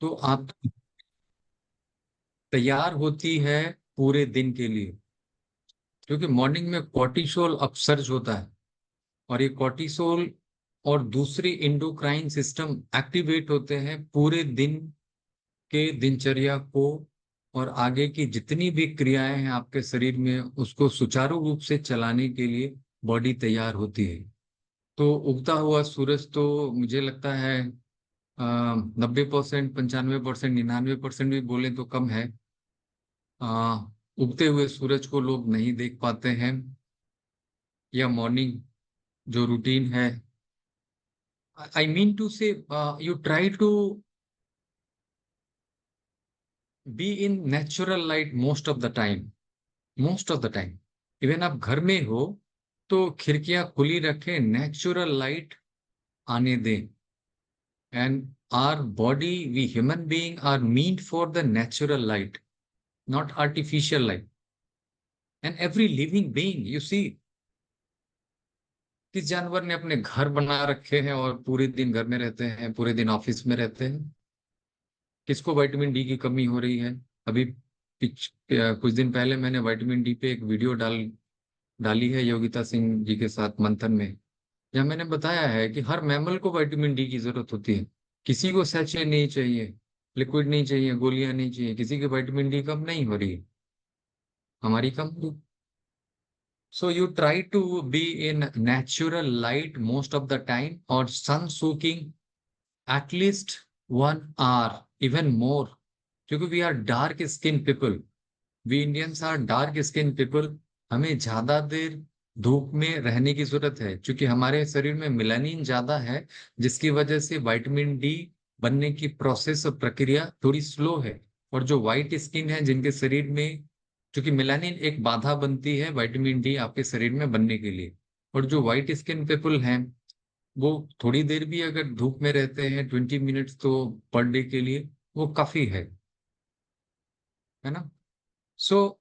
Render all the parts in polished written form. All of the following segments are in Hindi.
तो आप तैयार होती है पूरे दिन के लिए, क्योंकि मॉर्निंग में कॉर्टिसोल अपसर्ज होता है, और ये कॉर्टिसोल और दूसरी इंडोक्राइन सिस्टम एक्टिवेट होते हैं पूरे दिन के दिनचर्या को, और आगे की जितनी भी क्रियाएं हैं आपके शरीर में उसको सुचारू रूप से चलाने के लिए बॉडी तैयार होती है। तो उगता हुआ सूरज तो मुझे लगता है 90%, 95%, 99% भी बोले तो कम है। आ, उगते हुए सूरज को लोग नहीं देख पाते हैं, या मॉर्निंग जो रूटीन है, I mean to say you try to be in natural light most of the time. Most of the time even आप घर में हो तो खिड़कियां खुली रखें, नेचुरल लाइट आने दें। And our body, we human being are meant for the natural light, not artificial light. And every living being you see, किस जानवर ने अपने घर बना रखे हैं और पूरे दिन घर में रहते हैं, पूरे दिन ऑफिस में रहते हैं? किसको विटामिन डी की कमी हो रही है? अभी कुछ दिन पहले मैंने विटामिन डी पे एक वीडियो डाली है योगिता सिंह जी के साथ मंथन में, जहाँ मैंने बताया है कि हर मैमल को विटामिन डी की जरूरत होती है। किसी को सैचे नहीं चाहिए, लिक्विड नहीं चाहिए, गोलियां नहीं चाहिए, किसी की विटामिन डी कम नहीं हो रही है, हमारी कम हो रही। So you try to be in natural light most of the time, or sun soaking at least 1 hour, even more. क्योंकि we are dark skin people, we Indians are dark skin people. हमें ज्यादा देर धूप में रहने की जरूरत है, क्योंकि हमारे शरीर में मेलानिन ज्यादा है, जिसकी वजह से विटामिन डी बनने की प्रोसेस और प्रक्रिया थोड़ी स्लो है। और जो व्हाइट स्किन है जिनके शरीर में, क्योंकि मेलानिन एक बाधा बनती है विटामिन डी आपके शरीर में बनने के लिए, और जो व्हाइट स्किन पीपल हैं वो थोड़ी देर भी अगर धूप में रहते हैं, 20 मिनट्स तो पर डे के लिए वो काफी है ना। सो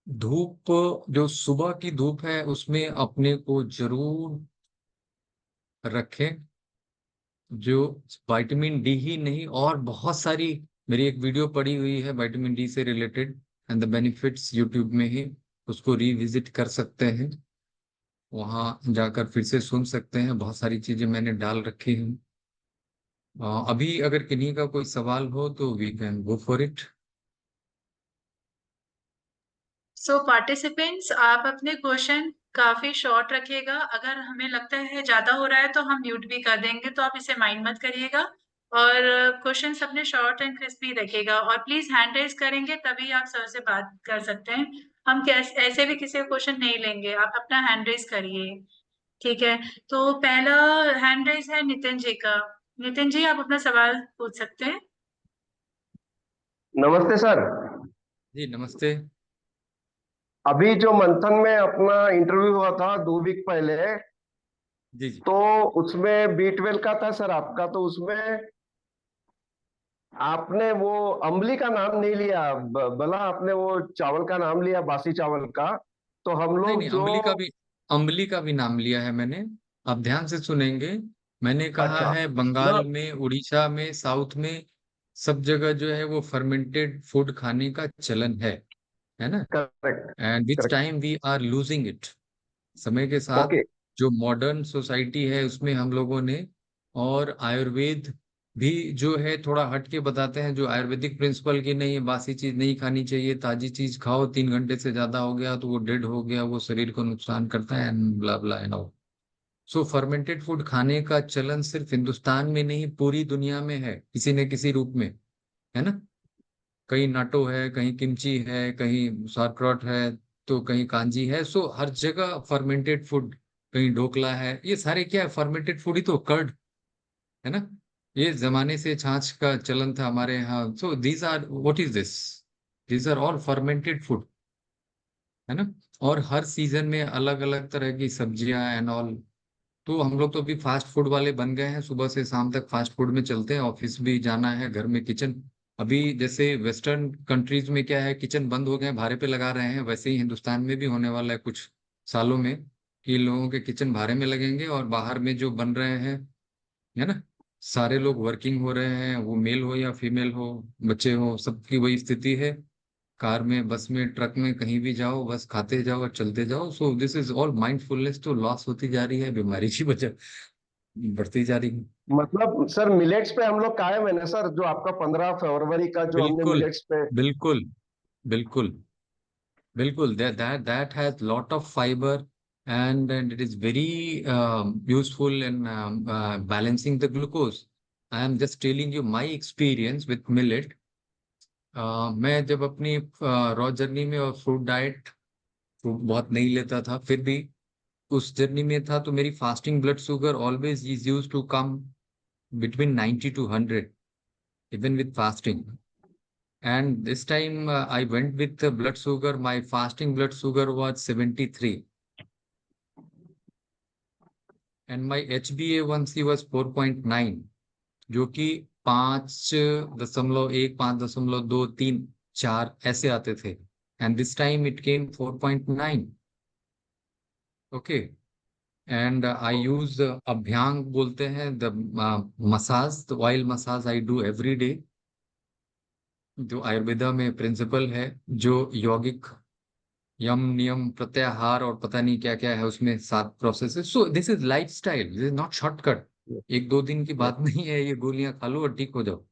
धूप, जो सुबह की धूप है उसमें अपने को जरूर रखें। जो विटामिन डी ही नहीं, और बहुत सारी, मेरी एक वीडियो पड़ी हुई है विटामिन डी से related and the benefits, YouTube में ही, उसको रिविजिट कर सकते हैं, वहां जाकर फिर से सुन सकते हैं। बहुत सारी चीजें मैंने डाल रखी हैं। अभी अगर किन्हीं का कोई सवाल हो तो we can go for it. So participants, आप अपने क्वेश्चन काफी शॉर्ट रखिएगा। अगर हमें लगता है ज्यादा हो रहा है तो हम म्यूट भी कर देंगे, तो आप इसे माइंड मत करिएगा। और क्वेश्चंस अपने शॉर्ट एंड क्रिस्पी रखिएगा, और प्लीज हैंड रेज करेंगे तभी आप सर से बात कर सकते हैं। हम ऐसे भी किसी का क्वेश्चन नहीं लेंगे, आप अपना हैंड रेज करिए। ठीक है। तो पहला हैंड रेज है नितिन जी का। नितिन जी, आप अपना सवाल पूछ सकते हैं। नमस्ते सर। जी नमस्ते। अभी जो मंथन में अपना इंटरव्यू हुआ था 2 वीक पहले, जी जी। तो उसमें B12 का था सर आपका, तो उसमें आपने वो अम्बली का नाम नहीं लिया, भला आपने वो चावल का नाम लिया, बासी चावल का। तो हम नहीं लोग नहीं, जो, अम्बली का भी नाम लिया है मैंने। आप ध्यान से सुनेंगे, मैंने कहा अच्छा, है ना, बंगाल में, उड़ीसा में, साउथ में, सब जगह जो है वो फर्मेंटेड फूड खाने का चलन है ना। Correct, and which correct, time we are losing it, समय के साथ ओके। जो मॉडर्न सोसाइटी है उसमें हम लोगों ने, और आयुर्वेद भी जो है थोड़ा हट के बताते हैं, जो आयुर्वेदिक प्रिंसिपल की नहीं है, बासी चीज नहीं खानी चाहिए, ताजी चीज खाओ, 3 घंटे से ज्यादा हो गया तो वो डेड हो गया, वो शरीर को नुकसान करता है, and blah blah and all. So fermented food खाने का चलन सिर्फ हिंदुस्तान में नहीं पूरी दुनिया में है, किसी न किसी रूप में, है ना। कहीं नाटो है, कहीं किमची है, कहीं sauerkraut है, तो कहीं कांजी है। सो हर जगह फर्मेंटेड फूड, कहीं ढोकला है, ये सारे क्या है, फर्मेंटेड फूड ही तो, कर्ड, है ना। ये जमाने से छाछ का चलन था हमारे यहाँ। So these are, what is this, these are all fermented food, है ना। और हर सीजन में अलग अलग तरह की सब्जियां एंड ऑल। तो हम लोग तो अभी फास्ट फूड वाले बन गए हैं, सुबह से शाम तक फास्ट फूड में चलते हैं, ऑफिस भी जाना है, घर में किचन। अभी जैसे वेस्टर्न कंट्रीज में क्या है, किचन बंद हो गए हैं, भाड़े पे लगा रहे हैं, वैसे ही हिंदुस्तान में भी होने वाला है कुछ सालों में, कि लोगों के किचन भाड़े में लगेंगे और बाहर में जो बन रहे हैं, है ना, सारे लोग वर्किंग हो रहे हैं, वो मेल हो या फीमेल हो, बच्चे हो, सबकी वही स्थिति है। कार में, बस में, ट्रक में, कहीं भी जाओ, बस खाते जाओ और चलते जाओ। So this is all mindfulness तो लॉस होती जा रही है, बीमारी की वजह बढ़ती जा रही है। मतलब सर मिलेट्स पे हम लोग कायम है ना सर, जो आपका 15 फरवरी का जो हमने बिल्कुल, मिलेट्स पे। बिल्कुल, बिल्कुल, बिल्कुल, that has lot of fiber, and it is very useful in balancing the glucose. I am just telling you my experience with millet. मैं जब अपनी रॉ जर्नी में और फ्रूट डाइट, फ्रूट बहुत नहीं लेता था, फिर भी उस जर्नी में था, तो मेरी fasting blood sugar always is use to come between 90 to 100 even with fasting. And this time I went with the blood sugar. My fasting blood sugar was 73, and my HbA1c was 4.9, जो कि 5.1, 5.2, 3, 4 ऐसे आते थे। And this time it came 4.9. Okay. And I use Abhyang बोलते हैं, the massage, the oil massage I do every day, जो आयुर्वेदा में प्रिंसिपल है, जो यौगिक यम नियम प्रत्याहार और पता नहीं क्या क्या है उसमें 7 process. So this is life style, this is not shortcut. एक दो दिन की बात नहीं है, ये गोलियां खा लो और ठीक हो जाओ।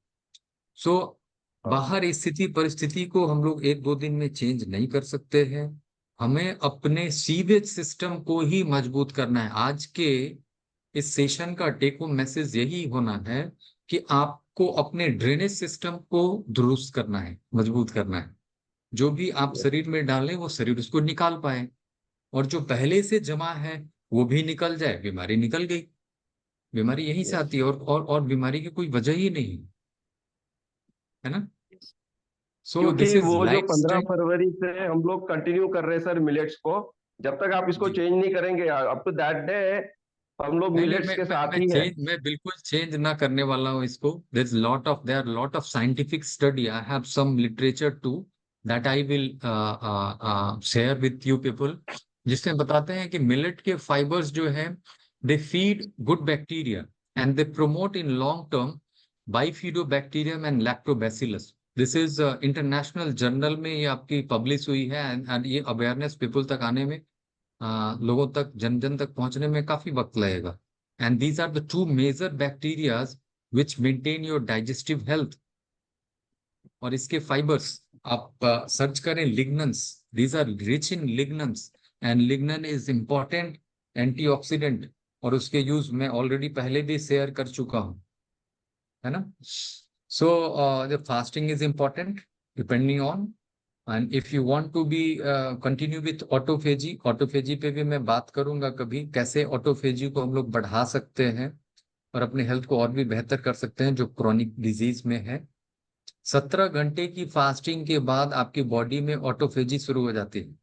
सो बाहर स्थिति परिस्थिति को हम लोग एक दो दिन में चेंज नहीं कर सकते हैं। हमें अपने सीवेज सिस्टम को ही मजबूत करना है। आज के इस सेशन का टेक होम मैसेज यही होना है कि आपको अपने ड्रेनेज सिस्टम को दुरुस्त करना है, मजबूत करना है। जो भी आप शरीर में डालें वो शरीर उसको निकाल पाए, और जो पहले से जमा है वो भी निकल जाए, बीमारी निकल गई। बीमारी यहीं से आती है, और बीमारी की कोई वजह ही नहीं है ना। सो दिस क्योंकि इज वो जो लाइफ 15 फरवरी से हम लोग कंटिन्यू कर रहे हैं सर मिलेट्स को, जब तक आप इसको स्टाइल। चेंज नहीं करेंगे अप टू दैट डे हम लोग नहीं नहीं, मिलेट्स के साथ ही हैं। मैं बिल्कुल चेंज ना करने वाला हूँ इसको। There are lot of scientific study, I have some literature too, that I will share with you people, जिसमें बताते हैं कि मिलेट के फाइबर्स जो है, they feed good bacteria, and they promote in long term bifidobacterium and lactobacillus. This is international journal में ये आपकी पब्लिश हुई है, एंड ये अवेयरनेस पीपल तक आने में, लोगों तक, जन जन तक पहुंचने में काफी वक्त लगेगा। And these are the two major bacterias which maintain your digestive health. और इसके फाइबर्स आप सर्च करें, lignans, these are rich in lignans, and lignan is important antioxidant, और उसके यूज मैं ऑलरेडी पहले भी शेयर कर चुका हूं, है ना। So the fasting is important depending on, and if you want to be continue with autophagy, autophagy पे भी मैं बात करूंगा कभी, कैसे ऑटोफेजी को हम लोग बढ़ा सकते हैं और अपने हेल्थ को और भी बेहतर कर सकते हैं जो क्रोनिक डिजीज में है। 17 घंटे की फास्टिंग के बाद आपकी बॉडी में ऑटोफेजी शुरू हो जाती है।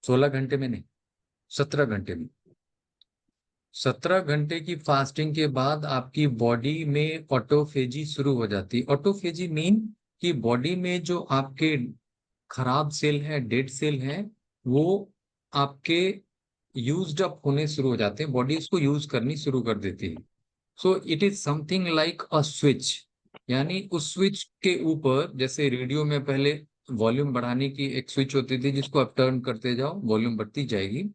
16 घंटे में नहीं, 17 घंटे में। 17 घंटे की फास्टिंग के बाद आपकी बॉडी में ऑटोफेजी शुरू हो जाती है। ऑटोफेजी मीन कि बॉडी में जो आपके खराब सेल है, डेड सेल है, वो आपके यूज्ड अप होने शुरू हो जाते हैं, बॉडी इसको यूज करनी शुरू कर देती है। So it is something like a switch, यानी उस स्विच के ऊपर, जैसे रेडियो में पहले वॉल्यूम बढ़ाने की एक स्विच होती थी जिसको आप टर्न करते जाओ, वॉल्यूम बढ़ती जाएगी,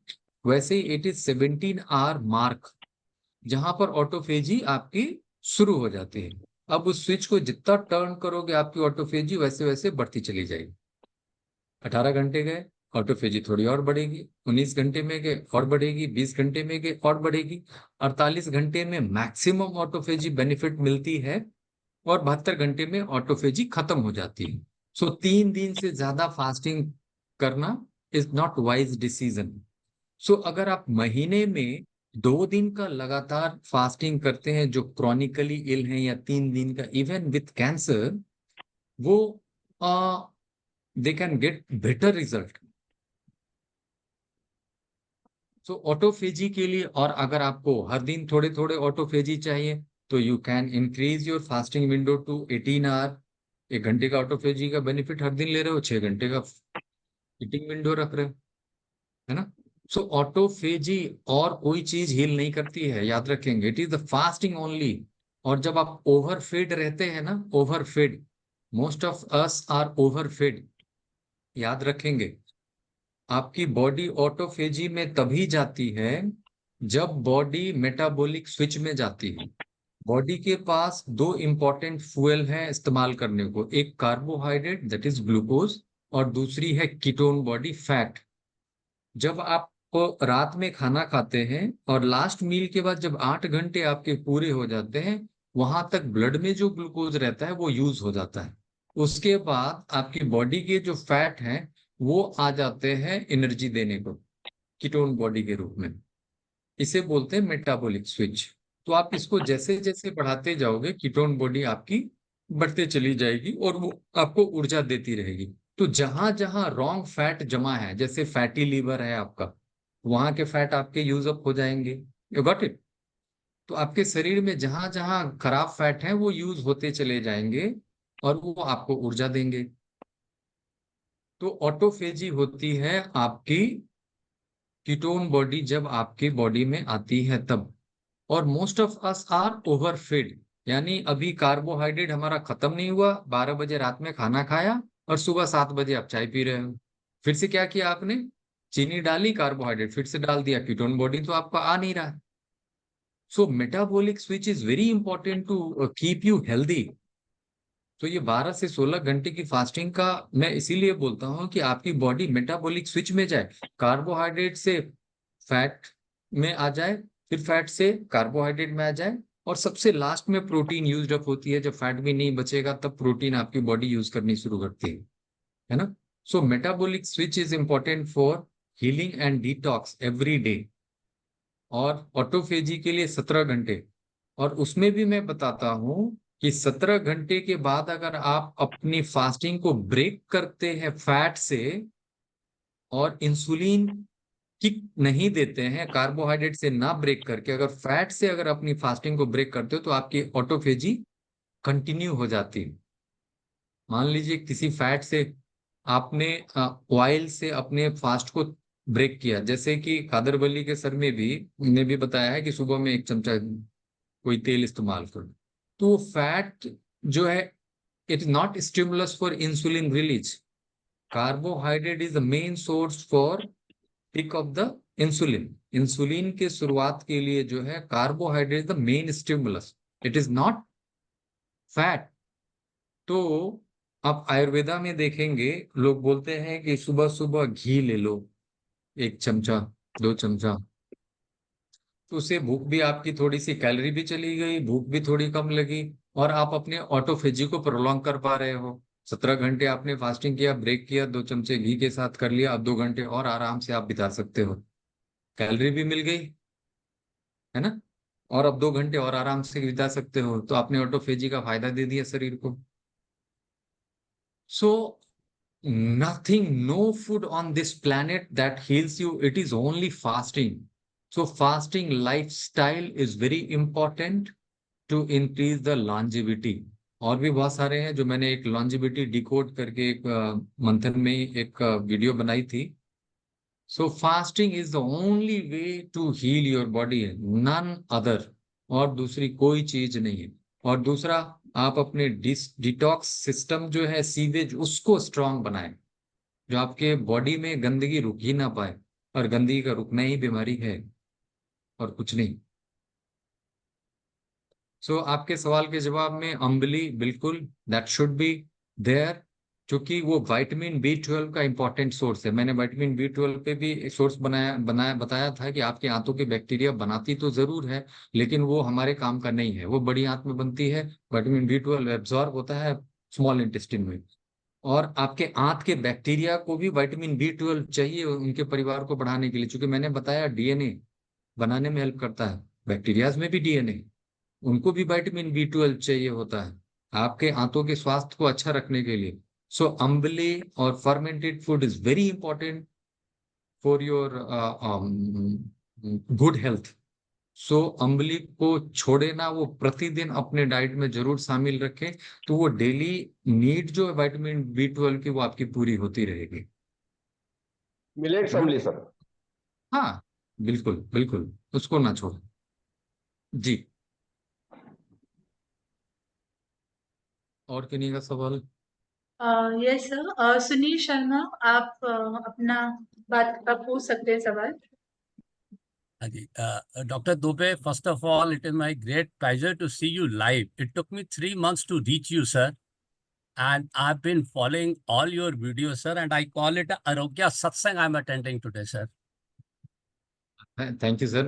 वैसे ही इट इज 17 आवर मार्क जहां पर ऑटोफेजी आपकी शुरू हो जाती है। अब उस स्विच को जितना टर्न करोगे आपकी ऑटोफेजी वैसे वैसे बढ़ती चली जाएगी। 18 घंटे गए, ऑटोफेजी थोड़ी और बढ़ेगी, 19 घंटे में गए और बढ़ेगी, 20 घंटे में गए और बढ़ेगी, 48 घंटे में मैक्सिमम ऑटोफेजी बेनिफिट मिलती है, और 72 घंटे में ऑटोफेजी खत्म हो जाती है। सो 3 दिन से ज्यादा फास्टिंग करना इज नॉट वाइज डिसीजन। सो अगर आप महीने में 2 दिन का लगातार फास्टिंग करते हैं जो क्रॉनिकली इल हैं, या 3 दिन का, इवन विथ कैंसर, वो they can get better result. So autophagy के लिए, और अगर आपको हर दिन थोड़े थोड़े ऑटोफेजी चाहिए, तो you can increase your fasting window to 18 hour. 1 घंटे का ऑटोफेजी का बेनिफिट हर दिन ले रहे हो, 6 घंटे का ईटिंग विंडो रख रहे हो, है ना। सो ऑटोफेजी और कोई चीज हील नहीं करती है, याद रखेंगे, it is the fasting only और जब आप ओवरफीड रहते हैं ना, ओवरफीड, मोस्ट ऑफ अस आर ओवरफीड, याद रखेंगे, आपकी बॉडी ऑटोफेजी में तभी जाती है जब बॉडी मेटाबॉलिक स्विच में जाती है। बॉडी के पास दो इंपॉर्टेंट फ्यूल हैं इस्तेमाल करने को, एक कार्बोहाइड्रेट दैट इज ग्लूकोज, और दूसरी है कीटोन बॉडी फैट। जब आप रात में खाना खाते हैं और लास्ट मील के बाद जब 8 घंटे आपके पूरे हो जाते हैं, वहां तक ब्लड में जो ग्लूकोज रहता है वो यूज हो जाता है। उसके बाद आपकी बॉडी के जो फैट हैं वो आ जाते हैं एनर्जी देने को कीटोन बॉडी के रूप में। इसे बोलते हैं मेटाबॉलिक स्विच। तो आप इसको जैसे जैसे बढ़ाते जाओगे कीटोन बॉडी आपकी बढ़ते चली जाएगी और वो आपको ऊर्जा देती रहेगी। तो जहां जहां रॉन्ग फैट जमा है, जैसे फैटी लीवर है आपका, वहां के फैट आपके यूज अप हो जाएंगे। You got it. तो आपके शरीर में जहां जहां खराब फैट है वो यूज होते चले जाएंगे और वो आपको ऊर्जा देंगे। तो ऑटोफेजी होती है आपकी कीटोन बॉडी जब आपकी बॉडी में आती है तब। और मोस्ट ऑफ अस आर ओवरफीड, यानी अभी कार्बोहाइड्रेट हमारा खत्म नहीं हुआ, 12 बजे रात में खाना खाया और सुबह 7 बजे आप चाय पी रहे हो। फिर से क्या किया आपने, चीनी डाली, कार्बोहाइड्रेट फिर से डाल दिया, कीटोन बॉडी तो आपका आ नहीं रहा। So metabolic switch is very important to keep you healthy. तो ये 12 से 16 घंटे की फास्टिंग का मैं इसीलिए बोलता हूँ कि आपकी बॉडी मेटाबॉलिक स्विच में जाए, कार्बोहाइड्रेट से फैट में आ जाए, फिर फैट से कार्बोहाइड्रेट में आ जाए, और सबसे लास्ट में प्रोटीन यूज अप होती है। जब फैट भी नहीं बचेगा तब प्रोटीन आपकी बॉडी यूज करनी शुरू करती है ना। So metabolic switch is important for healing and detox every day. और ऑटोफेजी के लिए 17 घंटे। और उसमें भी मैं बताता हूं कि 17 घंटे के बाद अगर आप अपनी फास्टिंग को ब्रेक करते हैं फैट से और इंसुलिन किक नहीं देते हैं, कार्बोहाइड्रेट से ना ब्रेक करके अगर फैट से अगर अपनी फास्टिंग को ब्रेक करते हो, तो आपकी ऑटोफेजी कंटिन्यू हो जाती है। मान लीजिए किसी फैट से आपने ऑयल से अपने फास्ट को ब्रेक किया, जैसे कि कादर वली के सर में भी ने भी बताया है कि सुबह में 1 चमचा कोई तेल इस्तेमाल करो। तो फैट जो है, it is not stimulus for insulin release. Carbohydrate is the main source for peak of the insulin. Insulin के शुरुआत के लिए जो है carbohydrate the main stimulus, it is not fat. तो आप आयुर्वेदा में देखेंगे, लोग बोलते हैं कि सुबह सुबह घी ले लो, 1 चमचा 2 चमचा। तो उससे भूख भी आपकी थोड़ी सी, कैलोरी भी चली गई, भूख भी थोड़ी कम लगी, और आप अपने ऑटोफेजी को प्रोलॉन्ग कर पा रहे हो। 17 घंटे आपने फास्टिंग किया, ब्रेक किया, 2 चमचे घी के साथ कर लिया, अब 2 घंटे और आराम से आप बिता सकते हो, कैलोरी भी मिल गई, है ना। और अब 2 घंटे और आराम से बिता सकते हो, तो आपने ऑटोफेजी का फायदा दे दिया शरीर को। सो nothing, no food on this planet that heals you, it is only fasting. So fasting lifestyle is very important to increase the longevity. और भी बहुत सारे हैं जो मैंने एक longevity डिकोड करके एक मंथन में एक वीडियो बनाई थी। So fasting is the only way to heal your body, none other. और दूसरी कोई चीज नहीं है। और दूसरा, आप अपने डिटॉक्स सिस्टम जो है सीवेज उसको स्ट्रांग बनाएं, जो आपके बॉडी में गंदगी रुक ही ना पाए। और गंदगी का रुकना ही बीमारी है, और कुछ नहीं। सो आपके सवाल के जवाब में अम्बली बिल्कुल दैट शुड बी देयर, क्योंकि वो विटामिन B12 का इंपॉर्टेंट सोर्स है। मैंने विटामिन B12 पे भी एक सोर्स बनाया बनाया बताया था कि आपके आंतों के बैक्टीरिया बनाती तो जरूर है, लेकिन वो हमारे काम का नहीं है। वो बड़ी आंत में बनती है, विटामिन B12 एब्जॉर्ब होता है स्मॉल इंटेस्टिन में। और आपके आंत के बैक्टीरिया को भी विटामिन B12 चाहिए उनके परिवार को बढ़ाने के लिए, क्योंकि मैंने बताया डीएनए बनाने में हेल्प करता है, बैक्टीरियाज में भी डीएनए, उनको भी विटामिन B12 चाहिए होता है आपके आंतों के स्वास्थ्य को अच्छा रखने के लिए। सो अम्बली और fermented food is very important for your good health. So ambali को छोड़े ना, वो प्रतिदिन अपने डाइट में जरूर शामिल रखें, तो वो डेली नीड जो है विटामिन B12 की वो आपकी पूरी होती रहेगी, मिलेट्स है ना। अम्ली सर। हाँ, बिल्कुल बिल्कुल, उसको ना छोड़ें। जी। और किन्हीं का सवाल? यस सर, सुनील शर्मा, आप अपना बात आप पूछ सकते हैं सवाल। Haji. Dr. Dubey, first of all, it is my great pleasure to see you live. It took me 3 months to reach you, sir. And I've been following all your videos, sir. And I call it a Arogya Satsang I'm attending today, sir. Thank you, sir.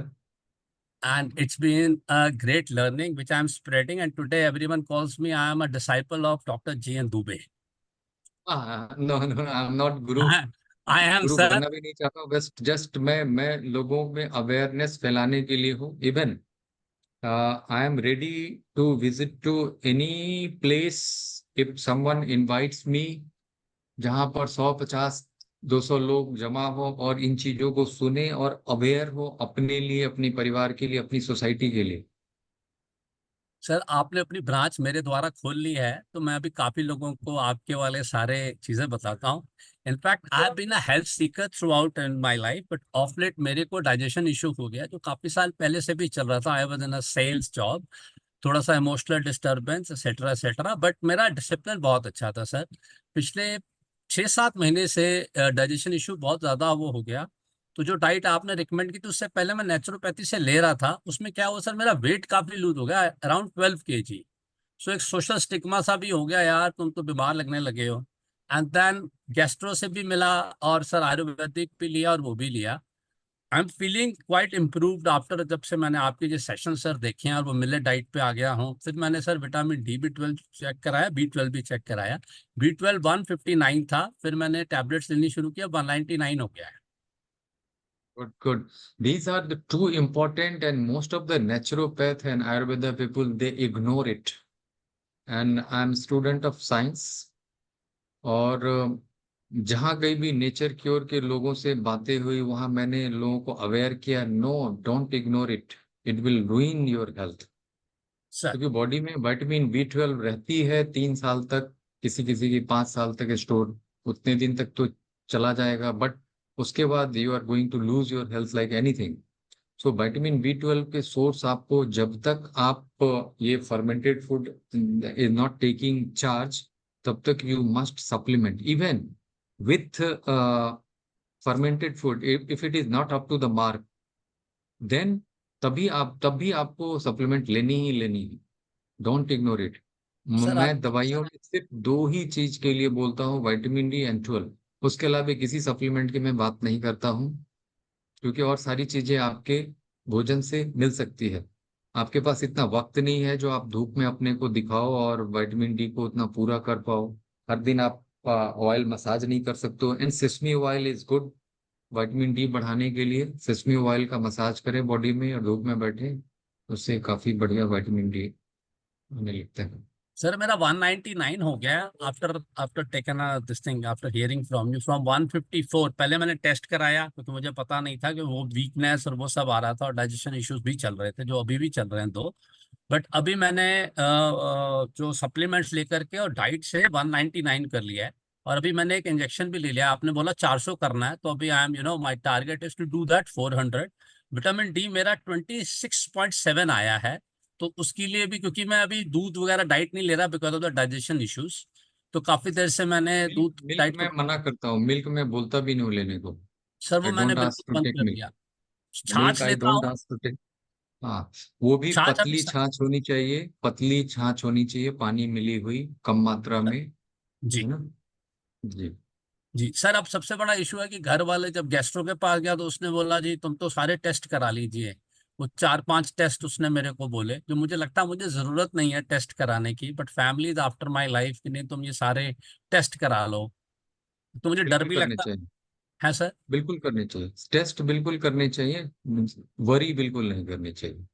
And it's been a great learning, which I'm spreading. And today everyone calls me, I am a disciple of Dr. G.N. Dubey. No, I'm not guru. I am, Guru sir. बनना भी नहीं चाहता हूँ, बस जस्ट मैं लोगों में अवेयरनेस फैलाने के लिए हूँ। Even I am ready to visit to any place if someone invites me, जहां पर 100, 50, 200 लोग जमा हो और इन चीजों को सुने और अवेयर हो अपने लिए, अपने परिवार के लिए, अपनी सोसाइटी के लिए। सर आपने अपनी ब्रांच मेरे द्वारा खोल ली है, तो मैं अभी काफी लोगों को आपके वाले सारे चीजें बताता हूँ। In fact I have been a health seeker throughout in my life, but of late मेरे को डाइजेशन इशू हो गया, जो काफी साल पहले से भी चल रहा था। I was in a sales job, थोड़ा सा emotional disturbance etcetera etcetera, but मेरा डिसिप्लिन बहुत अच्छा था सर। पिछले 6-7 महीने से डाइजेशन इशू बहुत ज्यादा वो हो गया। तो जो डाइट आपने रिकमेंड की थी उससे पहले मैं नेचुरोपैथी से ले रहा था, उसमें क्या हुआ सर, मेरा वेट काफी लूज हो गया, अराउंड 12 kg। सो एक सोशल स्टिग्मा सा भी हो गया, यार तुम तो बीमार लगने लगे हो। एंड देन गैस्ट्रो से भी मिला, और सर आयुर्वेदिक भी लिया और वो भी लिया। I am feeling quite improved after, जब से मैंने आपके जो सेशन सर देखे हैं और वो मिले डाइट पे आ गया हूँ। फिर मैंने sir vitamin D B12 check कराया, B12 भी चेक कराया। B12 159 था, फिर मैंने टैबलेट्स लेनी शुरू किया, 199 हो गया है। Good, good. These are the two important, and most of the naturopath and Ayurveda people, they ignore it. And I'm student of science. और जहाँ कहीं भी नेचर क्योर के लोगों से बातें हुई, वहां मैंने लोगों को अवेयर किया, no, don't ignore it, it will ruin your health. Sir क्योंकि बॉडी में विटामिन B12 रहती है 3 साल तक, किसी किसी की 5 साल तक स्टोर, उतने दिन तक तो चला जाएगा, बट उसके बाद you are going to lose your health like anything. So vitamin B12 के सोर्स आपको, जब तक आप ये fermented food is not taking charge, तब तक you must supplement even with fermented food. If it is not up to the mark, then तब भी आपको सप्लीमेंट लेनी ही लेनी है। Don't ignore it. सर मैं दवाइयों में सिर्फ 2 ही चीज के लिए बोलता हूँ, विटामिन डी एंड 12। उसके अलावा किसी सप्लीमेंट की मैं बात नहीं करता हूँ, क्योंकि और सारी चीजें आपके भोजन से मिल सकती है। आपके पास इतना वक्त नहीं है जो आप धूप में अपने को दिखाओ और विटामिन डी को उतना पूरा कर पाओ। हर दिन आप ऑयल मसाज नहीं कर सकते हो। And sesame oil is good vitamin D बढ़ाने के लिए। सेसमी ऑयल का मसाज करें बॉडी में और धूप में बैठे, उससे काफी बढ़िया विटामिन डी होने लगता है। सर मेरा 199 हो गया after after taken this thing, after hearing from you, from 154। पहले मैंने टेस्ट कराया क्योंकि मुझे पता नहीं था कि वो वीकनेस और वो सब आ रहा था, और डाइजेशन इश्यूज भी चल रहे थे, जो अभी भी चल रहे हैं 2। बट अभी मैंने जो सप्लीमेंट्स लेकर के और डाइट से 199 कर लिया है। और अभी मैंने एक इंजेक्शन भी ले लिया, आपने बोला 400 करना है, तो अभी I am my target is to do that 400। Vitamin D मेरा 26.7 आया है। तो उसके लिए भी, क्योंकि मैं अभी दूध वगैरह डाइट नहीं ले रहा because of the digestion issues, तो काफी देर से मैंने दूध मिल्क डाइट में को। मना करता हूँ, मिल्क में बोलता भी नहीं हूँ लेने को। सर वो आई मैंने डोंट आस्क बिल्कुल टू बंद टेक कर मिल्क। दिया। मिल्क छाछ आई लेता डोंट हूँ। Ask to take. हाँ, वो भी छाछ अभी पतली छाछ होनी चाहिए, पतली छाछ होनी चाहिए, पानी मिली हुई कम मात्रा में, जी है ना? जी। जी सर, अब सबसे बड़ा इशू है कि घर वाले जब गैस्ट्रो के पास गया तो उसने बोला जी तुम तो सारे टेस्ट करा लीजिए। वो 4-5 टेस्ट उसने मेरे को बोले, जो मुझे लगता है मुझे जरूरत नहीं है टेस्ट कराने की, but family is after my life कि नहीं तुम ये सारे टेस्ट करा लो। तो मुझे डर बिल्कुल भी करने लगता चाहिए, है सर। बिल्कुल करने चाहिए, टेस्ट बिल्कुल करने चाहिए, वरी बिल्कुल नहीं करनी चाहिए।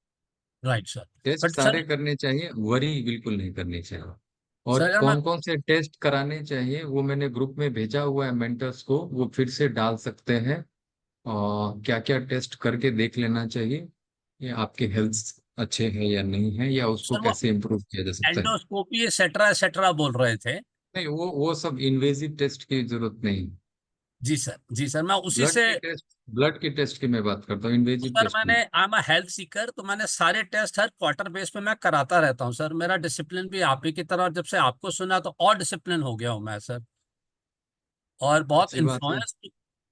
Right sir. Test but sir, सारे करने चाहिए, वरी बिल्कुल नहीं करनी चाहिए। और अगर मैं कौन कौन से टेस्ट कराने चाहिए वो मैंने ग्रुप में भेजा हुआ है मेंटर्स को, वो फिर से डाल सकते हैं। और क्या क्या टेस्ट करके देख लेना चाहिए, ये आपके हेल्थ अच्छे हैं या नहीं है, या उसको सर वो कैसे इम्प्रूव किया जा सकता है। एंडोस्कोपी एक्सेट्रा एक्सेट्रा बोल रहे थे। नहीं, वो सब इन्वेजिव टेस्ट की जरूरत नहीं। जी सर, मैं उसी से ब्लड की टेस्ट की मैं बात करता हूँ, इन्वेजिव सर, टेस्ट मैंने की। I am a health Sikar, तो मैंने सारे टेस्ट हर क्वार्टर बेस पे मैं कराता रहता हूँ सर। मेरा डिसिप्लिन भी आप ही की तरह, और जब से आपको सुना तो और डिसिप्लिन हो गया हूँ मैं सर। और बहुत अच्छी बात है। इन्फ्लुएंस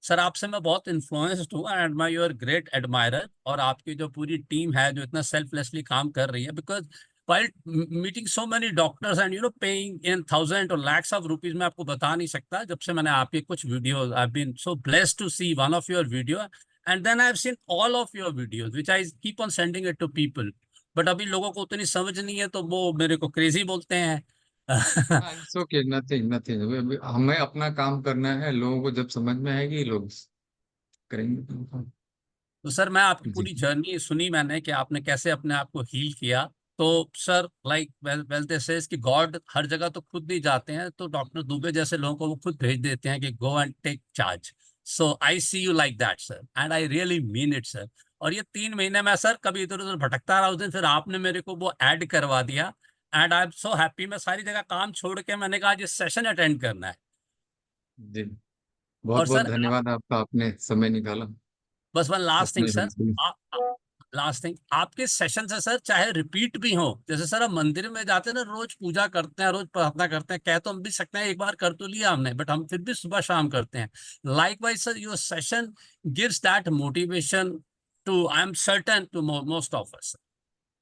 सर, आपसे मैं बहुत इन्फ्लुएंस्ड हूँ, and my your great admirer. और आपकी जो पूरी टीम है जो इतना सेल्फलेसली काम कर रही है, because while meeting so many doctors and paying in thousands or lakhs of rupees, मैं आपको बता नहीं सकता। जब से मैंने आपके कुछ videos, I've been so blessed to see one of your video, and then I've seen all of your videos which I keep on sending it to people, but अभी लोगों को उतनी समझ नहीं है, तो वो मेरे को क्रेजी बोलते हैं। इट्स ओके, नथिंग नथिंग, हमें अपना काम करना है, लोगों को जब समझ में आएगी लोग करेंगे। तो सर, मैं आपकी जी। पूरी जर्नी सुनी मैंने कि आपने कैसे अपने आप को हील किया। तो sir, like well they says कि गॉड हर जगह तो खुद नहीं जाते हैं, तो डॉक्टर दुबे जैसे लोगों को वो खुद भेज देते हैं कि go and take charge. So I see you like that sir, and I really mean it sir. और ये 3 महीने में सर कभी इधर उधर भटकता रहा, उस दिन फिर आपने मेरे को वो ऐड करवा दिया, and I am so happy. मैं सारी जगह काम छोड़ के मैंने कहा आज ये सेशन अटेंड करना है। जी, बहुत और बहुत सर, धन्यवाद आपका, आपने समय निकाला बस वन लास्ट थिंग अपने सर, घर से। लास्ट थिंग, आपके सेशन से सर चाहे रिपीट भी हो, जैसे सर हम मंदिर में जाते हैं ना, रोज पूजा करते हैं, रोज प्रार्थना करते हैं, कह तो हम भी सकते हैं एक बार कर तो लिया हमने, बट हम फिर भी सुबह शाम करते हैं। Likewise sir, your session gives that motivation to, I am certain, to most of us.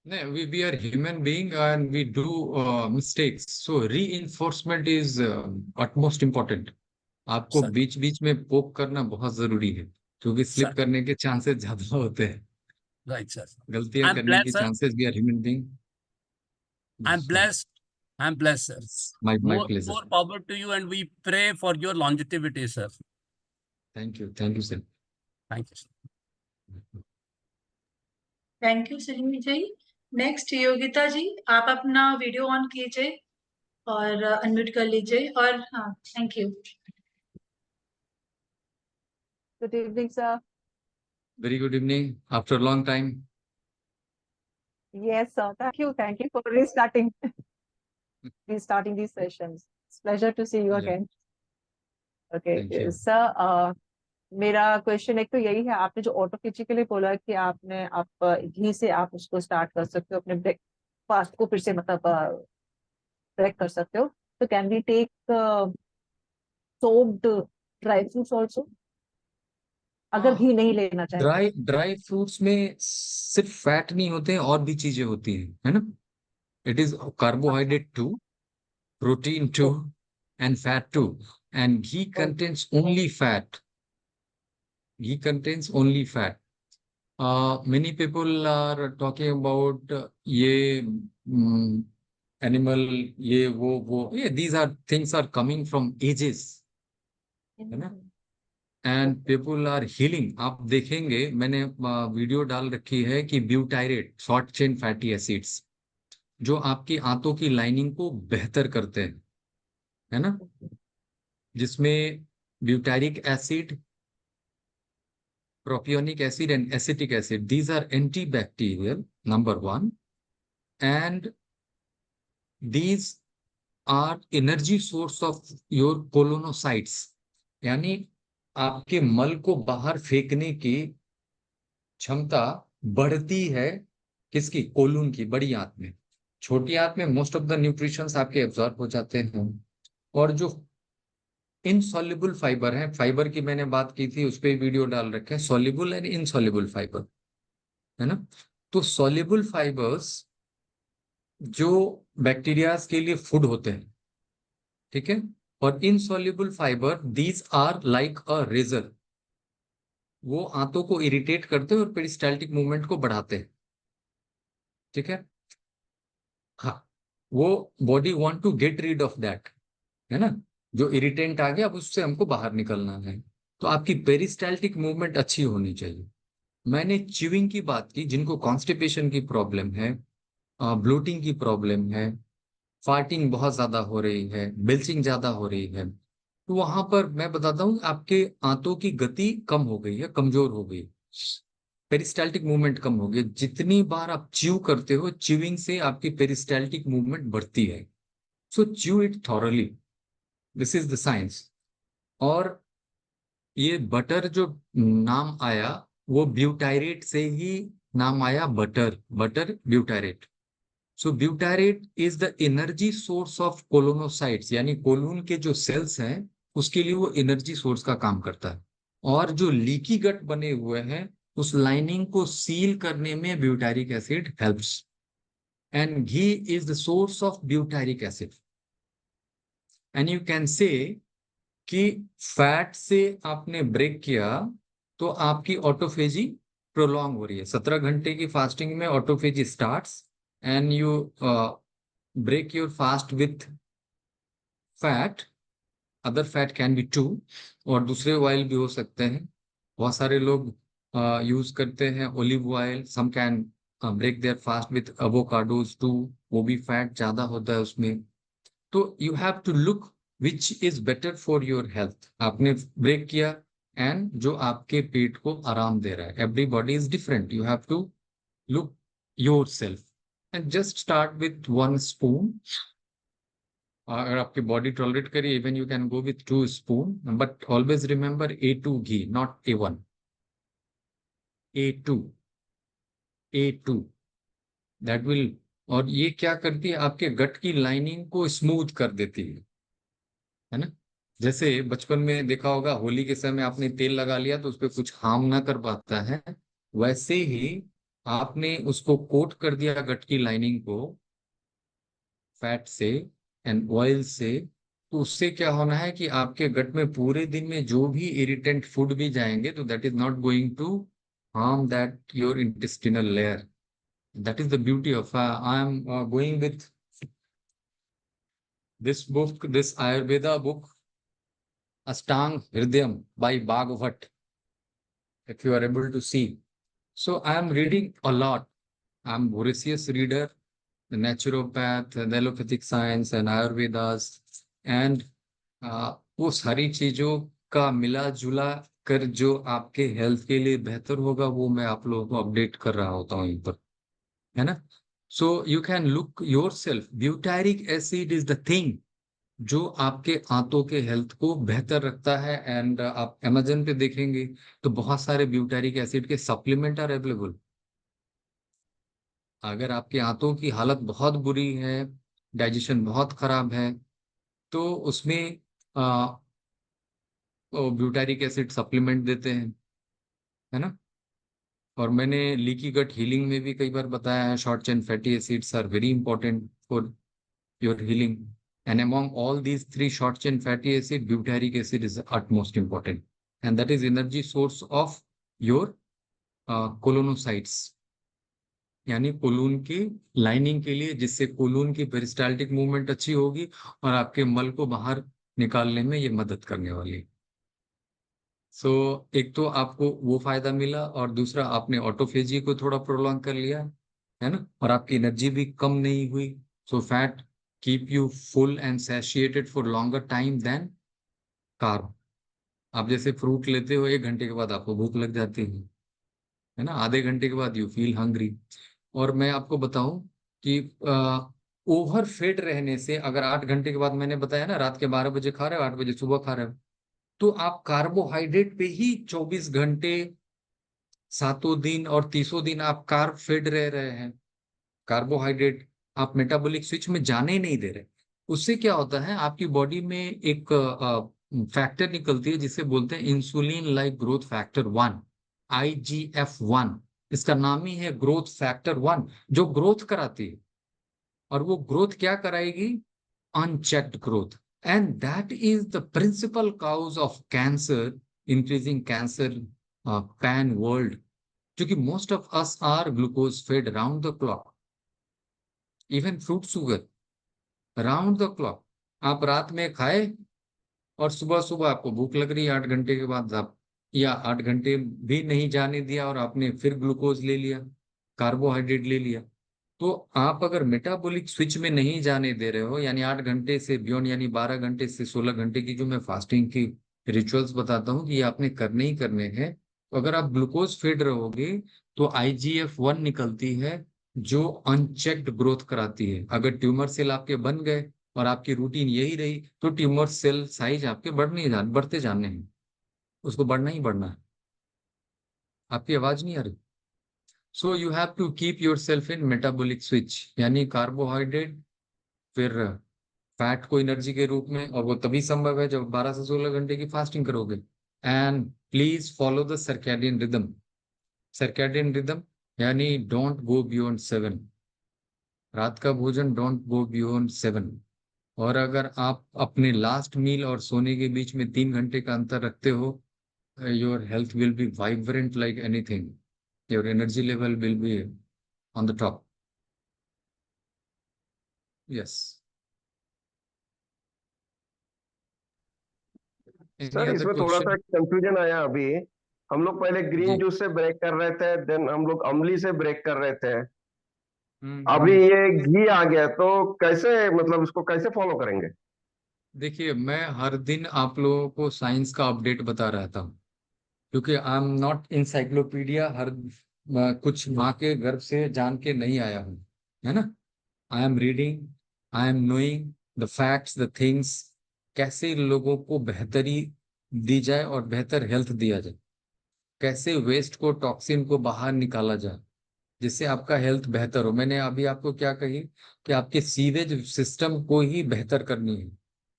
No, we are human being and we do mistakes. So reinforcement is utmost important. आपको सर, बीच बीच में पोक करना बहुत जरूरी है, क्योंकि सर, स्लिप करने के चांसेस ज्यादा होते हैं, राइट सर, गलतियां आई एम करने ब्लेस्ड की sir, chances, we are human being. I am blessed, I am blessed sir. My More, pleasure. more power to you, and we pray for your longevity, sir. Thank you sir. Thank you, sir. Thank you Salim ji. Next Yogita ji, आप अपना वीडियो ऑन कीजिए और अनम्यूट कर लीजिए। और हाँ, thank you. Good evening, sir. Very good evening after long time. Yes, sir. Thank you. Thank you for restarting these sessions. It's a pleasure to see you again. Okay, thank you. sir. मेरा क्वेश्चन एक तो यही है, आपने जो ऑटो के लिए बोला कि आप घी से आप उसको स्टार्ट कर सकते हो, अपने ब्रेकफास्ट को फिर से मतलब ब्रेक कर सकते हो। तो can we take soaked dry fruits also, अगर घी नहीं लेना चाहे? ड्राई फ्रूट्स में सिर्फ फैट नहीं होते हैं, और भी चीजें होती हैं, है ना। It is carbohydrate too, protein too, and fat too. And ghee contains only fat. Ghee contains only fat. Many people are talking about ये animal, ये वो yeah, these are things are coming from ages, है ना। And people are healing. आप देखेंगे मैंने वीडियो डाल रखी है कि butyrate short chain fatty acids जो आपकी आंतों की लाइनिंग को बेहतर करते हैं, है ना, जिसमें butyric acid, propionic acid and acetic acid, these are antibacterial, number one, and these are energy source of your colonocytes, यानी आपके मल को बाहर फेंकने की क्षमता बढ़ती है, किसकी, कोलून की, बड़ी आंत में। छोटी आंत में मोस्ट ऑफ द न्यूट्रिशंस आपके एब्जॉर्ब हो जाते हैं, और जो इनसॉल्युबल फाइबर है, फाइबर की मैंने बात की थी, उस पर वीडियो डाल रखे हैं, सॉल्युबल एंड इनसॉल्युबल फाइबर, है ना। तो सॉल्युबल फाइबर्स जो बैक्टीरियाज के लिए फूड होते हैं, ठीक है, और insoluble fibre these are like a razor, वो आंतों को इरिटेट करते हैं और पेरिस्टाल्टिक मूवमेंट को बढ़ाते हैं, ठीक है। हाँ, वो body want to get rid of that, है ना, जो इरिटेंट आ गया अब उससे हमको बाहर निकलना है। तो आपकी पेरिस्टाल्टिक मूवमेंट अच्छी होनी चाहिए। मैंने च्यूइंग की बात की, जिनको कॉन्स्टिपेशन की प्रॉब्लम है, ब्लोटिंग की प्रॉब्लम है, फार्टिंग बहुत ज्यादा हो रही है, बिल्चिंग ज्यादा हो रही है, तो वहां पर मैं बताता हूँ आपके आंतों की गति कम हो गई है, कमजोर हो गई, पेरिस्टाल्टिक मूवमेंट कम हो गई। जितनी बार आप च्यू करते हो, च्यूइंग से आपकी पेरिस्टाल्टिक मूवमेंट बढ़ती है। So chew it thoroughly, this is the science. और ये बटर जो नाम आया वो ब्यूटायरेट से ही नाम आया, butter, butter butyrate. So butyrate is the energy source of colonocytes, यानी कोलून के जो सेल्स हैं उसके लिए वो एनर्जी सोर्स का काम करता है। और जो लीकी गट बने हुए हैं उस लाइनिंग को सील करने में butyric acid helps. And ghee is the source of butyric acid. And you can say कि फैट से आपने ब्रेक किया तो आपकी ऑटोफेजी प्रोलॉन्ग हो रही है। 17 घंटे की फास्टिंग में autophagy starts and you break your fast with fat, other fat can be too, और दूसरे ऑयल भी हो सकते हैं। बहुत सारे लोग यूज करते हैं olive oil, some can break their fast with avocados too, वो भी फैट ज्यादा होता है उसमें। तो you have to look which is better for your health. आपने ब्रेक किया एंड जो आपके पेट को आराम दे रहा है। Everybody is different, you have to look yourself and just start with 1 spoon. अगर आपकी बॉडी टॉलरेट करिए even you can go with 2 spoon, but always remember A2 ghee, not A1, A2, A2, that will. और ये क्या करती है, आपके गट की लाइनिंग को स्मूथ कर देती है ना। जैसे बचपन में देखा होगा, होली के समय आपने तेल लगा लिया तो उस पर कुछ हार्म ना कर पाता है, वैसे ही आपने उसको कोट कर दिया गट की लाइनिंग को फैट से एंड ऑयल से, तो उससे क्या होना है कि आपके गट में पूरे दिन में जो भी इरिटेंट फूड भी जाएंगे तो that is not going to harm that your intestinal layer. That is the beauty of I am going with this book, this Ayurveda book, Ashtang Hridayam by Bhagavat, if you are able to see. So I am reading a lot. I am voracious reader, the naturopath, the allopathic science and Ayurvedas, and वो सारी चीजों का मिला जुला कर जो आपके हेल्थ के लिए बेहतर होगा वो मैं आप लोगों को अपडेट कर रहा होता हूँ यहीं पर, है ना। So you can look your self, butyric acid is the thing जो आपके आंतों के हेल्थ को बेहतर रखता है। एंड आप अमेजन पे देखेंगे तो बहुत सारे ब्यूटारिक एसिड के सप्लीमेंट आर अवेलेबल। अगर आपके आंतों की हालत बहुत बुरी है, डाइजेशन बहुत खराब है, तो उसमें ब्यूटारिक एसिड सप्लीमेंट देते हैं, है ना। और मैंने लीकी गट हीलिंग में भी कई बार बताया है, short chain fatty acids are very important for your healing. And among all these 3 short chain fatty acid, butyric acid is the utmost important, and that is energy source of your colonocytes, यानी कोलून की लाइनिंग के लिए, जिससे कोलून की पेरिस्टाल्टिक मूवमेंट अच्छी होगी और आपके मल को बाहर निकालने में ये मदद करने वाली है। सो एक तो आपको वो फायदा मिला और दूसरा आपने ऑटोफेजी को थोड़ा प्रोलॉन्ग कर लिया, है ना, और आपकी एनर्जी भी कम नहीं हुई। So fat keep you full and satiated for longer time than carb. आप जैसे फ्रूट लेते हो 1 घंटे के बाद आपको भूख लग जाती है ना, आधे घंटे के बाद यू फील हंग्री। और मैं आपको बताऊं कि ओवर फेड रहने से, अगर 8 घंटे के बाद, मैंने बताया ना रात के 12 बजे खा रहे हो, 8 बजे सुबह खा रहे हो, तो आप कार्बोहाइड्रेट पे ही 24 घंटे 7 दिन और 30 दिन आप कार्ब फेड रह रहे हैं। कार्बोहाइड्रेट आप मेटाबॉलिक स्विच में जाने ही नहीं दे रहे। उससे क्या होता है, आपकी बॉडी में एक फैक्टर निकलती है जिसे बोलते हैं insulin like growth factor 1, IGF-1। इसका नाम ही है ग्रोथ फैक्टर 1, जो ग्रोथ कराती है। और वो ग्रोथ क्या कराएगी? Unchecked growth. And that is the principal cause of cancer, increasing cancer pan world, क्योंकि most of us are glucose fed round the clock, even fruit sugar round the clock. आप रात में खाए और सुबह सुबह आपको भूख लग रही है 8 घंटे के बाद, आप या 8 घंटे भी नहीं जाने दिया और आपने फिर ग्लूकोज ले लिया, कार्बोहाइड्रेट ले लिया। तो आप अगर मेटाबॉलिक स्विच में नहीं जाने दे रहे हो, यानी 8 घंटे से बियॉन्ड, यानी 12 घंटे से 16 घंटे की जो मैं फास्टिंग की रिचुअल्स बताता हूँ कि ये आपने करने ही करने हैं, तो अगर आप ग्लूकोज फेड रहोगे तो IGF-1 निकलती है जो अनचेक्ड ग्रोथ कराती है। अगर ट्यूमर सेल आपके बन गए और आपकी रूटीन यही रही तो ट्यूमर सेल साइज आपके बढ़ते जाने हैं। उसको बढ़ना ही बढ़ना है। आपकी आवाज नहीं आ रही? So you have to keep yourself in metabolic switch, यानी कार्बोहाइड्रेट फिर फैट को एनर्जी के रूप में, और वो तभी संभव है जब 12 से 16 घंटे की फास्टिंग करोगे। And please follow the circadian rhythm. Circadian rhythm यानी डोंट गो बियॉन्ड 7, रात का भोजन डोंट गो बियॉन्ड 7। और अगर आप अपने लास्ट मील और सोने के बीच में 3 घंटे का अंतर रखते हो, your health will be vibrant like anything, your energy level will be on the top. Yes. Any sir other इसमें थोड़ा सा क्वेश्चन? कंफ्यूजन आया अभी। हम लोग पहले ग्रीन जी। जूस से ब्रेक कर रहे थे, देन हम लोग अमली से ब्रेक कर रहे थे, अभी हम्म। ये घी आ गया, तो कैसे मतलब इसको कैसे फॉलो करेंगे? देखिए, मैं हर दिन आप लोगों को साइंस का अपडेट बता रहता हूँ, क्योंकि आई एम नॉट इंसाइक्लोपीडिया। कुछ माँ के गर्भ से जान के नहीं आया हूँ, है ना। I am reading, I am knowing the facts, the things, कैसे लोगों को बेहतरी दी जाए और बेहतर हेल्थ दिया जाए, कैसे वेस्ट को, टॉक्सिन को बाहर निकाला जाए जिससे आपका हेल्थ बेहतर हो। मैंने अभी आपको क्या कही कि आपके सीवेज सिस्टम को ही बेहतर करनी है।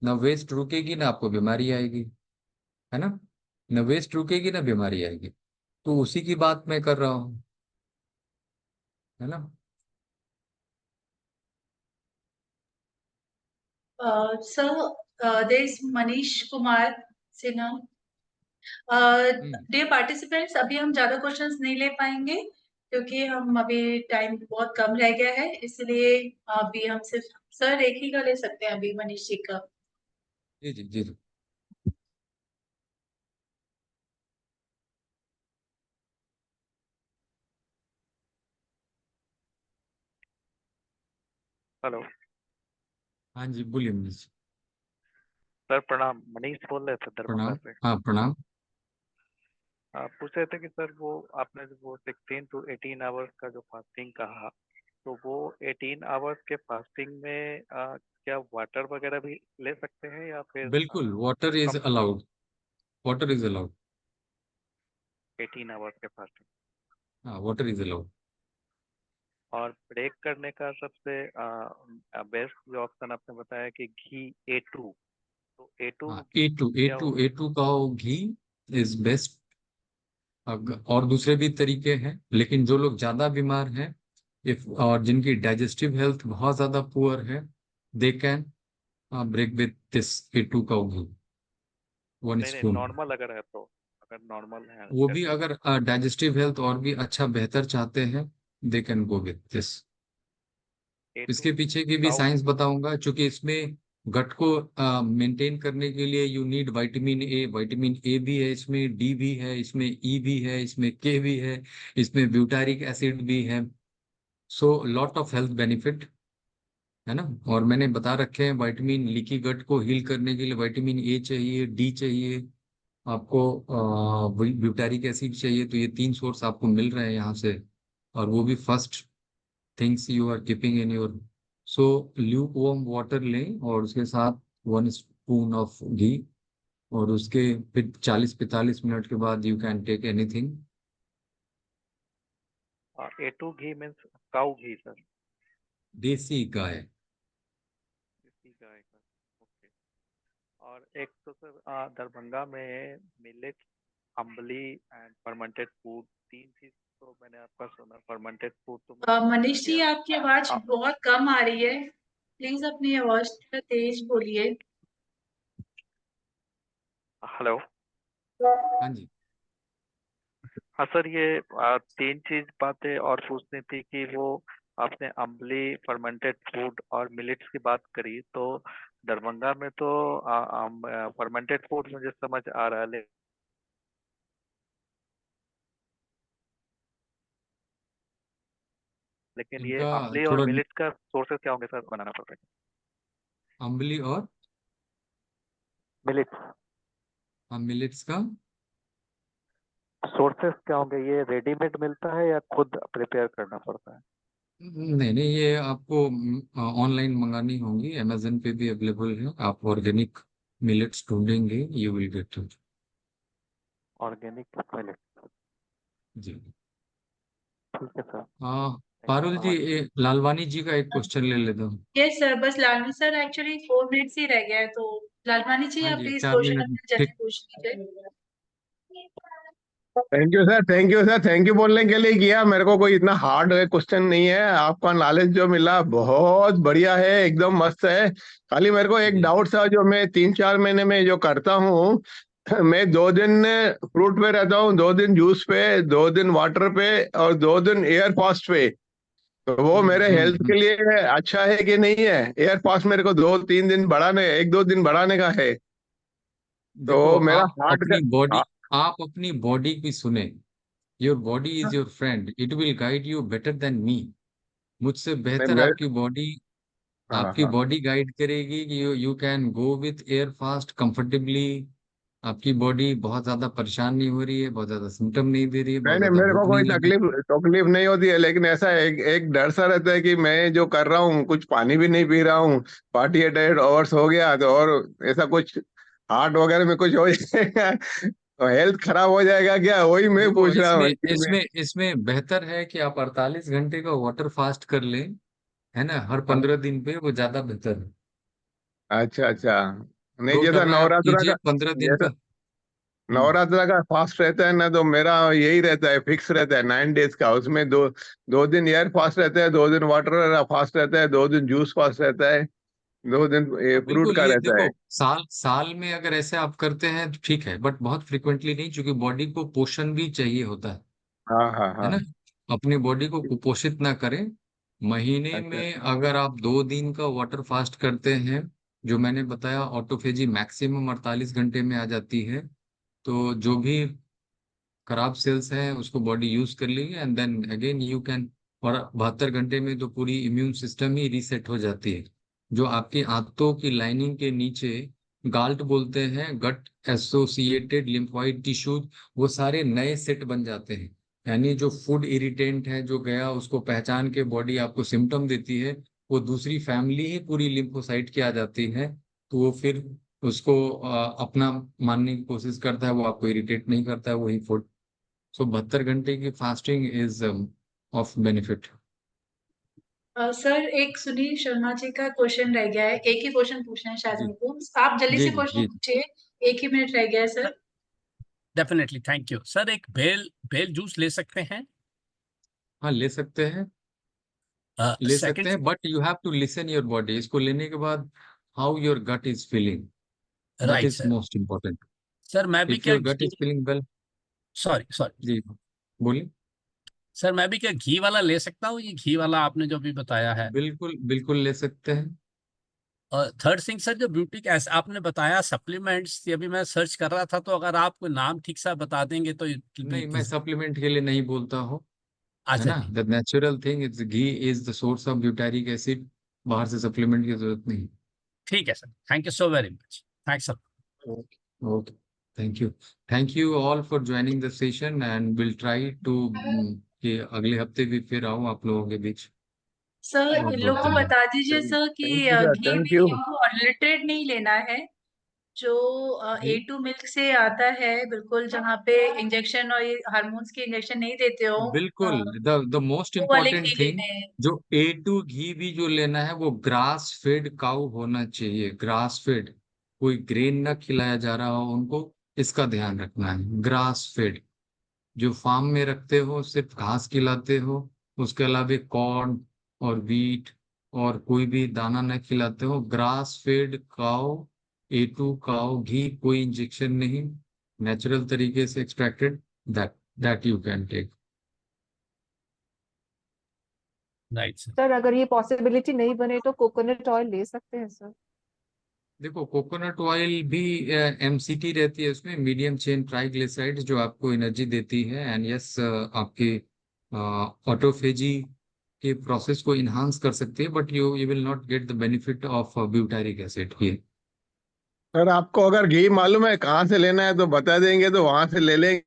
ना वेस्ट रुकेगी ना आपको बीमारी आएगी, है ना। ना वेस्ट रुकेगी ना बीमारी आएगी। तो उसी की बात मैं कर रहा हूँ, है ना। Sir, there is Manish Kumar Sinha. Hmm. Dear participants, अभी हम ज्यादा क्वेश्चंस नहीं ले पाएंगे क्योंकि हम अभी टाइम बहुत कम रह गया है, इसलिए अभी हम सिर्फ सर एक ही का ले सकते हैं अभी, मनीष जी का। जी जी जी जी। हेलो हाँ जी, बोलिए मनीष जी। सर, प्रणाम। मनीष बोल रहे थे दरभंगा प्रणाम। से। हाँ, प्रणाम। आप पूछ रहे थे कि सर वो आपने जो वो 16 to 18 आवर्स का जो फास्टिंग कहा, तो वो 18 आवर्स के फास्टिंग में क्या वाटर वगैरह भी ले सकते हैं या फिर बिल्कुल, water is come allowed. Water is allowed. 18 hours के फास्टिंग? हाँ, वाटर इज अलाउड। और ब्रेक करने का सबसे बेस्ट जो ऑप्शन आपने बताया कि घी A2, तो A2 हाँ, घी A2, क्या A2, होता A2 का घी इज बेस्ट। और दूसरे भी तरीके हैं, लेकिन जो लोग ज्यादा बीमार हैं, इफ और जिनकी डाइजेस्टिव हेल्थ बहुत ज्यादा पुअर है, they can break with this A2 का घी, है? वन नहीं नहीं, स्पून। नॉर्मल अगर है तो, अगर नॉर्मल है वो भी जैसे अगर डाइजेस्टिव हेल्थ और भी अच्छा बेहतर चाहते हैं, they can go with this. A2 इसके पीछे की भी काउ साइंस घी। बताऊंगा, क्योंकि इसमें गट को मेंटेन करने के लिए you need vitamin A. Vitamin A भी है इसमें, डी भी है इसमें, ई भी है इसमें, के भी है इसमें, ब्यूटारिक एसिड भी है। So lot of health benefit, है ना। और मैंने बता रखे हैं, विटामिन, लीकी गट को हील करने के लिए विटामिन ए चाहिए, डी चाहिए आपको, ब्यूटारिक एसिड चाहिए। तो ये 3 सोर्स आपको मिल रहे हैं यहाँ से, और वो भी first things you are keeping in your. So lukewarm water लें और उसके साथ 1 स्पून ऑफ घी, और उसके फिर 40-45 मिनट के बाद you can take anything. A2 ghee means cow ghee sir? देसी गाय। देसी गाय का? ओके। और एक तो सर दरभंगा में मिलेट, अम्बली एंड फर्मेंटेड फूड, तीन चीज तो मैंने आपका सुना। फर्मेंटेड फूड तो मुझे समझ आ मनीष जी, गया। आपकी आवाज आ, बहुत कम आ रही है, प्लीज अपनी आवाज थोड़ा तेज बोलिए। हेलो। हाँ जी। हाँ सर, ये तीन चीज बातें और पूछनी थी कि वो आपने अम्बली, फर्मेंटेड फूड और मिलेट्स की बात करी, तो दरभंगा में तो फर्मेंटेड फूड मुझे समझ आ रहा है, लेकिन ये इनका अम्बली और थोड़ा मिलेट्स का सोर्सेस क्या होंगे सर बनाना पड़ेगा? अम्बली और मिलेट्स मिलेट्स का। सोर्सेस क्या होंगे? ये रेडीमेड मिलता है या खुद प्रिपेयर करना पड़ता है? नहीं नहीं, ये आपको ऑनलाइन मंगानी होंगी, अमेजन पे भी अवेलेबल है। आप ऑर्गेनिक मिलेट्स ढूंढेंगे, you will get it. Organic millet. जी। ठीक है सर। पारुल जी, लालवानी जी का एक क्वेश्चन ले लेता हूँ। यस सर, बस लालनी सर एक्चुअली 4 मिनट्स ही रह गया है, तो लालवानी जी हाँ आप जी, प्लीज 4 मिनट क्वेश्चन में। अपना जल्दी ठीक। पूछ लीजिए। Thank you sir, thank you sir, thank you बोलने के लिए किया। मेरे को कोई इतना हार्ड क्वेश्चन नहीं है, आपका नॉलेज जो मिला बहुत बढ़िया है, एकदम मस्त है। खाली मेरे को एक जी डाउट था, जो मैं 3-4 महीने में जो करता हूँ, मैं 2 दिन फ्रूट पे रहता हूँ, 2 दिन जूस पे, 2 दिन वाटर पे, और 2 दिन एयर फास्ट पे। तो वो मेरे हेल्थ के लिए अच्छा है कि नहीं है? एयर फास्ट मेरे को 2-3 दिन बढ़ाने, 1-2 दिन बढ़ाने का है। देखो, तो मेरा हार्ट का, आप अपनी बॉडी की सुने। Your body is your friend, it will guide you better than me. मुझसे बेहतर मैं, हाँ आपकी हाँ, बॉडी गाइड करेगी कि you can go with air fast comfortably. आपकी बॉडी बहुत ज्यादा परेशान नहीं हो रही है, बहुत ज्यादा सिम्टम नहीं दे रही है, नहीं बहुत नहीं, ज्यादा मेरे को भूख कोई नहीं लगी। तकलीफ तकलीफ नहीं होती है, लेकिन ऐसा एक एक डर सा रहता है कि मैं जो कर रहा हूँ, कुछ पानी भी नहीं पी रहा हूँ, 48 आवर्स हो गया, तो और ऐसा कुछ हार्ट वगैरह में कुछ हो जाएगा, तो हेल्थ खराब हो जाएगा क्या? वही मैं देखो, पूछ रहा इसमें हूँ कि मैं, इसमें इसमें बेहतर है कि आप 48 घंटे का वाटर फास्ट कर लें, है ना, हर 15 दिन पे, वो ज्यादा बेहतर है। अच्छा अच्छा, नहीं फ्रूट जैसा में आप नवरात्रा कीजिए का, 15 दिन जैसा का। हम्म। नवरात्रा का फास्ट रहता है ना, तो मेरा यही रहता है, फिक्स रहता है 9 डेज का। उसमें दो 2 दिन एयर फास्ट रहता है, 2 दिन वाटर फास्ट रहता है, 2 दिन जूस फास्ट रहता है, 2 दिन फ्रूट बिल्कुल, का ये रहता देखो, है। साल साल में अगर ऐसे आप करते हैं तो ठीक है, बट बहुत फ्रिक्वेंटली नहीं, क्योंकि बॉडी को पोषण भी चाहिए होता हाँ हाँ है ना। हाँ। अपनी बॉडी को कुपोषित ना करें। महीने अच्छा में अगर आप 2 दिन का वाटर फास्ट करते हैं, जो मैंने बताया, ऑटोफेजी मैक्सिमम 48 घंटे में आ जाती है। तो जो भी खराब सेल्स हैं उसको बॉडी यूज कर लेगी, and then again you can. और 72 घंटे में तो पूरी इम्यून सिस्टम ही रीसेट हो जाती है। जो आपकी आंतों की लाइनिंग के नीचे गाल्ट बोलते हैं, गट एसोसिएटेड लिम्फोइड टिश्यूज, वो सारे नए सेट बन जाते हैं। यानी जो फूड इरिटेंट है जो गया, उसको पहचान के बॉडी आपको सिम्टम देती है, वो दूसरी फैमिली ही पूरी लिम्फोसाइट की आ जाती है। तो वो फिर उसको अपना मानने की कोशिश करता है, वो आपको इरिटेट नहीं करता है, वही फूड। सो 72 घंटे की fasting is of benefit. Sir, एक सुनील शर्मा जी का क्वेश्चन रह गया है, एक ही क्वेश्चन पूछना है शायद जी उनको, आप जल्दी जी से जी क्वेश्चन जी। पूछिए। 1 ही मिनट रह गया है sir. Definitely, thank you sir. एक बेल बेल जूस ले सकते हैं? हाँ, ले सकते हैं, ले सकते सेकंड। हैं, but you have to listen your body. इसको लेने के बाद how your gut is feeling, that right is sir. Most important. Sir मैं भी इफ क्या your gut ghee, is feeling well. Sorry sorry, जी, बोलिए। सर मैं भी क्या घी वाला ले सकता हूँ? ये घी वाला आपने जो भी बताया है। बिल्कुल बिल्कुल ले सकते हैं। और थर्ड थिंग सर, जो ब्यूटी का ऐसा आपने बताया सप्लीमेंट्स, ये भी मैं सर्च कर रहा था, तो अगर आप कोई नाम ठीक सा बता देंगे तो इट विल नहीं, मैं बी। सप्लीमेंट के लिए नहीं बोलता हूँ, है अच्छा ना। जी, the natural thing is ghee, is the source of butyric acid. बाहर से सप्लीमेंट की जरूरत नहीं। ठीक है sir, thank you so very much, thanks sir. Okay. Okay. Thank you. Thank you all for joining the session, and we'll try to कि अगले हफ्ते भी फिर आऊं आप लोगों के बीच। सर, बहुत इन बहुत लोगों को धन्यवाद। बता दीजिए थैंक सर कि thank you sir, ghee thank भी यू। इनको अनलिमिटेड नहीं लेना है। जो जी, A2 मिल्क से आता है, बिल्कुल, जहाँ पे इंजेक्शन और ये हार्मोन्स के इंजेक्शन नहीं देते हो, बिल्कुल। द मोस्ट वो वाले इम्पोर्टेंट घी थिंग, लेने हैं। जो A2 घी भी जो लेना है, वो ग्रास फेड काउ होना चाहिए, ग्रास फेड। कोई ग्रेन ना खिलाया जा रहा हो उनको, इसका ध्यान रखना है। ग्रास फेड, जो फार्म में रखते हो सिर्फ घास खिलाते हो, उसके अलावा कॉर्न और वीट और कोई भी दाना न खिलाते हो। ग्रास फेड काओ, A2 काओ घी, कोई इंजेक्शन नहीं, नेचुरल तरीके से extracted, that that you can take. Right sir. Sir अगर ये पॉसिबिलिटी नहीं बने तो कोकोनट ऑयल ले सकते हैं सर? देखो, कोकोनट ऑयल भी MCT रहती है उसमें, मीडियम चेन ट्राइग्लिसराइड, जो आपको एनर्जी देती है। एंड यस, आपके ऑटोफेजी के प्रोसेस को इन्हांस कर सकती है, but you will not get the benefit of butyric acid here. Sir आपको अगर घी मालूम है कहाँ से लेना है तो बता देंगे, तो वहां से ले लेंगे।